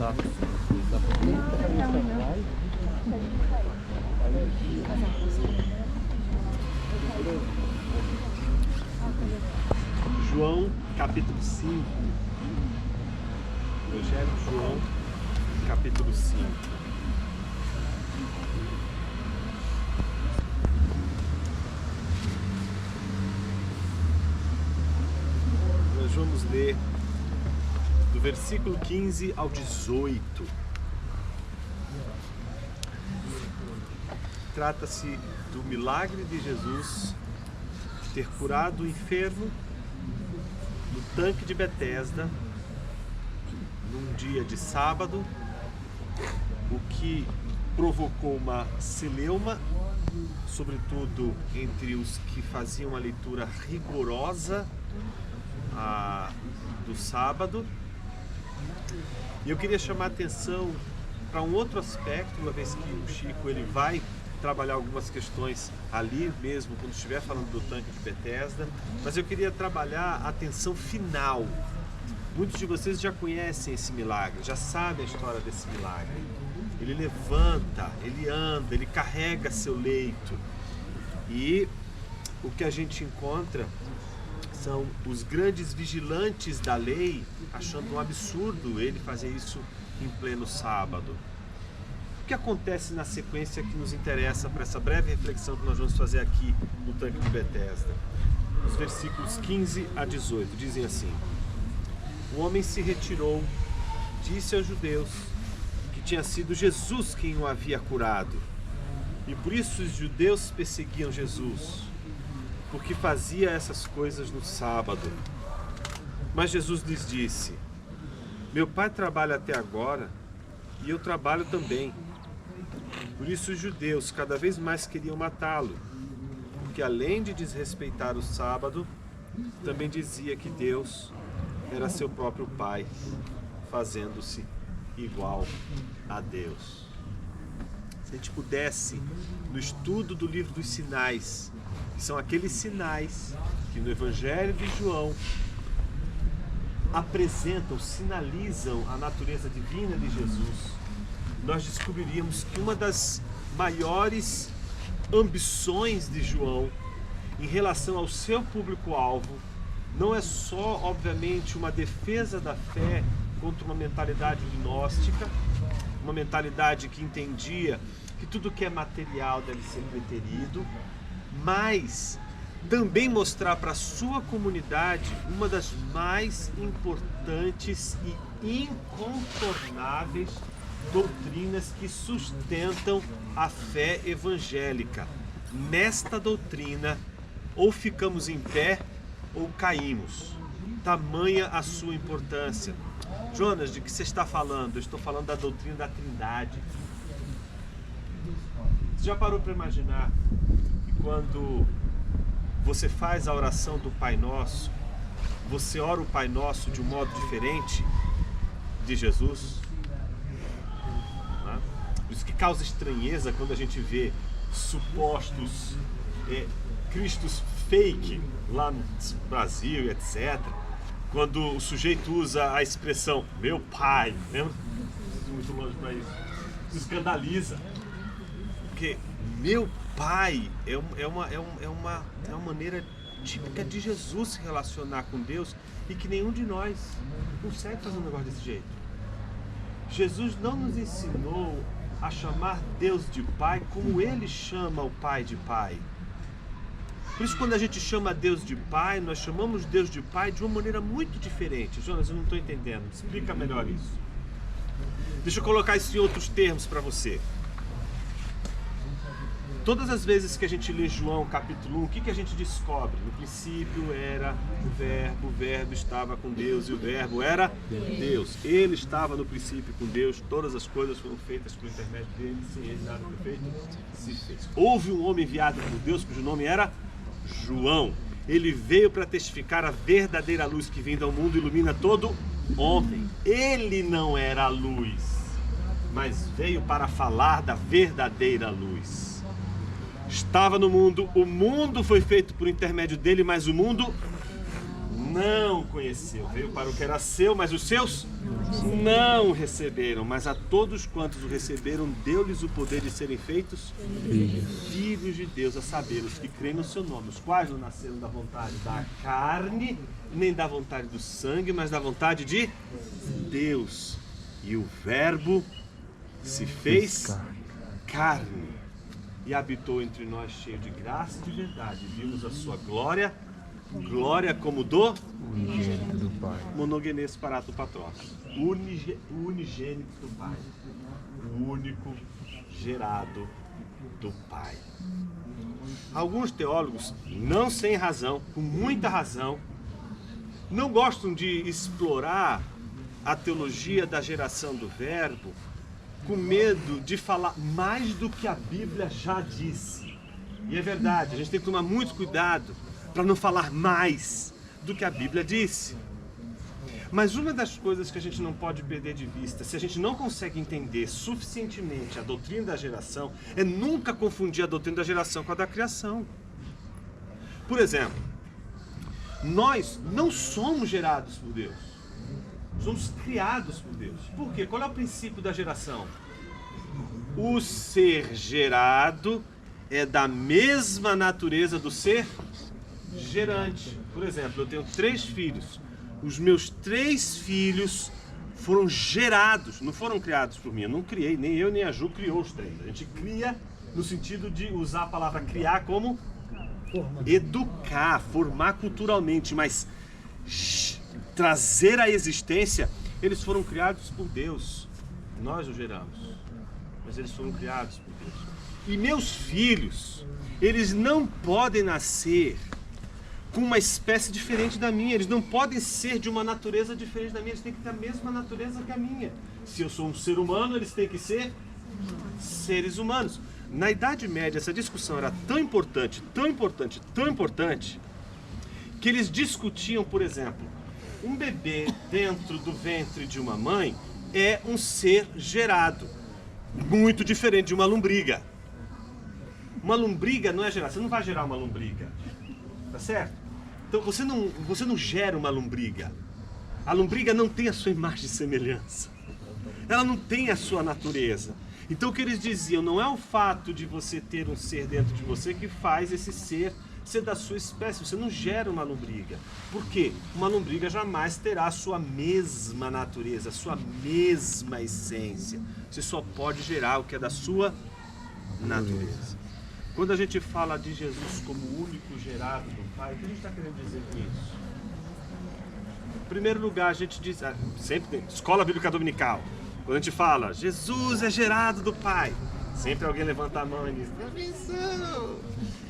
Tá. João, capítulo 5. Evangelho de João, capítulo 5. Nós vamos ler do versículo 15 ao 18. Trata-se do milagre de Jesus ter curado o enfermo no tanque de Betesda num dia de sábado, o que provocou uma celeuma, sobretudo entre os que faziam a leitura rigorosa do sábado. E eu queria chamar a atenção para um outro aspecto, uma vez que o Chico ele vai trabalhar algumas questões ali mesmo, quando estiver falando do tanque de Betesda, mas eu queria trabalhar a atenção final. Muitos de vocês já conhecem esse milagre, já sabem a história desse milagre. Ele levanta, ele anda, ele carrega seu leito. E o que a gente encontra são os grandes vigilantes da lei achando um absurdo ele fazer isso em pleno sábado. O que acontece na sequência que nos interessa para essa breve reflexão que nós vamos fazer aqui no tanque de Betesda? Os versículos 15 a 18 dizem assim: o homem se retirou, disse aos judeus que tinha sido Jesus quem o havia curado, e por isso os judeus perseguiam Jesus, porque fazia essas coisas no sábado. Mas Jesus lhes disse: meu pai trabalha até agora e eu trabalho também. Por isso os judeus cada vez mais queriam matá-lo, porque além de desrespeitar o sábado, também dizia que Deus era seu próprio pai, fazendo-se igual a Deus. Se a gente pudesse, no estudo do livro dos sinais, que são aqueles sinais que no Evangelho de João apresentam, sinalizam a natureza divina de Jesus, nós descobriríamos que uma das maiores ambições de João em relação ao seu público-alvo não é só, obviamente, uma defesa da fé contra uma mentalidade gnóstica, uma mentalidade que entendia que tudo que é material deve ser preterido, mas também mostrar para a sua comunidade uma das mais importantes e incontornáveis doutrinas que sustentam a fé evangélica. Nesta doutrina, ou ficamos em pé ou caímos. Tamanha a sua importância. Jonas, de que você está falando? Eu estou falando da doutrina da Trindade. Você já parou para imaginar que quando você faz a oração do Pai Nosso, você ora o Pai Nosso de um modo diferente de Jesus? Por isso que causa estranheza quando a gente vê supostos cristos fake lá no Brasil e etc. Quando o sujeito usa a expressão meu pai, lembra? Não preciso muito longe para isso. Isso escandaliza. Porque meu pai é uma maneira típica de Jesus se relacionar com Deus e que nenhum de nós consegue fazer um negócio desse jeito. Jesus não nos ensinou a chamar Deus de Pai como Ele chama o Pai de Pai. Por isso, quando a gente chama Deus de Pai, nós chamamos Deus de Pai de uma maneira muito diferente. Jonas, eu não estou entendendo. Explica melhor isso. Deixa eu colocar isso em outros termos para você. Todas as vezes que a gente lê João capítulo 1, o que a gente descobre? No princípio era o verbo estava com Deus e o verbo era Deus. Ele estava no princípio com Deus, todas as coisas foram feitas por intermédio dele, sem ele nada foi feito, se fez. Houve um homem enviado por Deus cujo nome era João. Ele veio para testificar a verdadeira luz que vindo ao mundo e ilumina todo homem. Ele não era a luz, mas veio para falar da verdadeira luz. Estava no mundo, o mundo foi feito por intermédio dele, mas o mundo não conheceu. Veio para o que era seu, mas os seus não receberam. Mas a todos quantos o receberam, deu-lhes o poder de serem feitos filhos de Deus, a saber, os que creem no seu nome, os quais não nasceram da vontade da carne, nem da vontade do sangue, mas da vontade de Deus. E o Verbo se fez carne e habitou entre nós, cheio de graça e de verdade. Vimos a sua glória, glória como do unigênito do Pai. monogenes parato patros, o unigênito do Pai, o único gerado do Pai. Alguns teólogos, não sem razão, com muita razão, não gostam de explorar a teologia da geração do Verbo, com medo de falar mais do que a Bíblia já disse. E é verdade, a gente tem que tomar muito cuidado para não falar mais do que a Bíblia disse. Mas uma das coisas que a gente não pode perder de vista, se a gente não consegue entender suficientemente a doutrina da geração, é nunca confundir a doutrina da geração com a da criação. Por exemplo, nós não somos gerados por Deus. Somos criados por Deus. Por quê? Qual é o princípio da geração? O ser gerado é da mesma natureza do ser gerante. Por exemplo, eu tenho 3 filhos. Os meus 3 filhos foram gerados, não foram criados por mim. Eu não criei, nem eu nem a Ju criou os 3. A gente cria no sentido de usar a palavra criar como educar, formar culturalmente, mas trazer à existência. Eles foram criados por Deus. Nós os geramos, mas eles foram criados por Deus. E meus filhos, eles não podem nascer com uma espécie diferente da minha. Eles não podem ser de uma natureza diferente da minha. Eles têm que ter a mesma natureza que a minha. Se eu sou um ser humano, eles têm que ser seres humanos. Na Idade Média, essa discussão era tão importante, tão importante, tão importante, que eles discutiam, por exemplo, um bebê dentro do ventre de uma mãe é um ser gerado, muito diferente de uma lombriga. Uma lombriga não é gerada, você não vai gerar uma lombriga, tá certo? Então você não gera uma lombriga. A lombriga não tem a sua imagem e semelhança. Ela não tem a sua natureza. Então o que eles diziam, não é o fato de você ter um ser dentro de você que faz esse ser da sua espécie. Você não gera uma lombriga. Por quê? Uma lombriga jamais terá a sua mesma natureza, a sua mesma essência. Você só pode gerar o que é da sua natureza. Quando a gente fala de Jesus como o único gerado do Pai, o que a gente está querendo dizer com isso? Em primeiro lugar, a gente diz, sempre tem escola bíblica dominical. Quando a gente fala, Jesus é gerado do Pai, sempre alguém levanta a mão e diz, professor,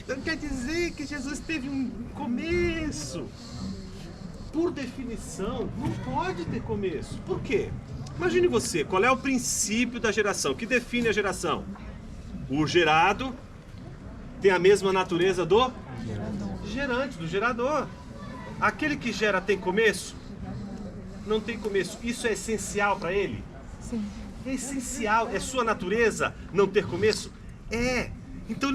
não quer dizer que Jesus teve um começo. Por definição, não pode ter começo. Por quê? Imagine você, qual é o princípio da geração? O que define a geração? O gerado tem a mesma natureza do gerante, do gerador. Aquele que gera tem começo? Não tem começo. Isso é essencial para ele? Sim. É essencial. É sua natureza não ter começo? É. Então